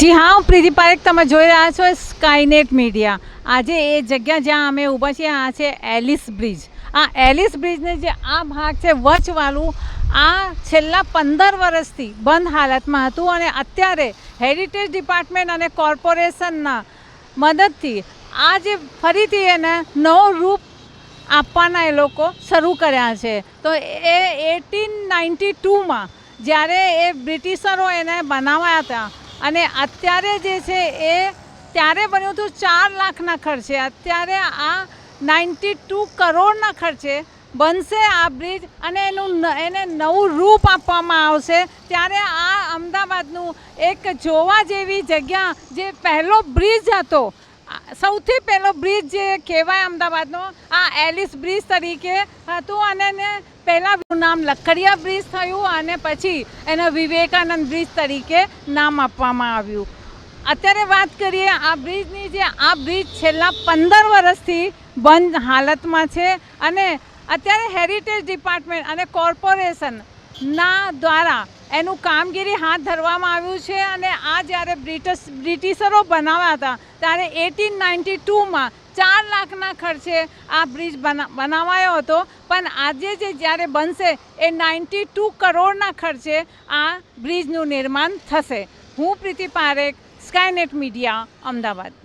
જી હા, હું પ્રીતિ પારેખ, તમે જોઈ રહ્યા છો સ્કાયનેટ મીડિયા। આજે એ જગ્યા જ્યાં અમે ઊભા છીએ આ છે એલિસ બ્રિજ। આ એલિસ બ્રિજને જે આ ભાગ છે વચવાળું, આ છેલ્લા 15 વર્ષથી બંધ હાલતમાં હતું અને અત્યારે હેરિટેજ ડિપાર્ટમેન્ટ અને કોર્પોરેશનના મદદથી આ જે ફરીથી એને નવું રૂપ આપવાના એ લોકો શરૂ કર્યા છે। તો એ 1892માં જ્યારે એ બ્રિટિશરો એને બનાવ્યા હતા અને અત્યારે જે છે એ ત્યારે બન્યું હતું 4 લાખના ખર્ચે, અત્યારે આ 92 કરોડના ખર્ચે બનશે આ બ્રિજ અને એને નવું રૂપ આપવામાં આવશે। ત્યારે આ અમદાવાદનું એક જોવા જેવી જગ્યા, જે પહેલો બ્રિજ હતો, સૌથી પહેલો બ્રિજ જે કહેવાય અમદાવાદનો, આ એલિસ બ્રિજ તરીકે હતું અને એને પહેલાં નામ લખડિયા બ્રિજ થયું અને પછી એને વિવેકાનંદ બ્રિજ તરીકે નામ આપવામાં આવ્યું। અત્યારે વાત કરીએ આ બ્રિજની, જે આ બ્રિજ છેલ્લા 15 વર્ષથી બંધ હાલતમાં છે અને અત્યારે હેરિટેજ ડિપાર્ટમેન્ટ અને કોર્પોરેશનના દ્વારા એનું કામગીરી હાથ ધરવામાં આવ્યું છે અને આ જ્યારે બ્રિટિશરો બનાવ્યા હતા ત્યારે 1892માં 4 લાખના ખર્ચે આ બ્રિજ બનાવાયો હતો, પણ આજે જે જ્યારે બનશે એ 92 કરોડના ખર્ચે આ બ્રિજનું નિર્માણ થશે। હું પ્રીતિ પારેખ, સ્કાયનેટ મીડિયા, અમદાવાદ।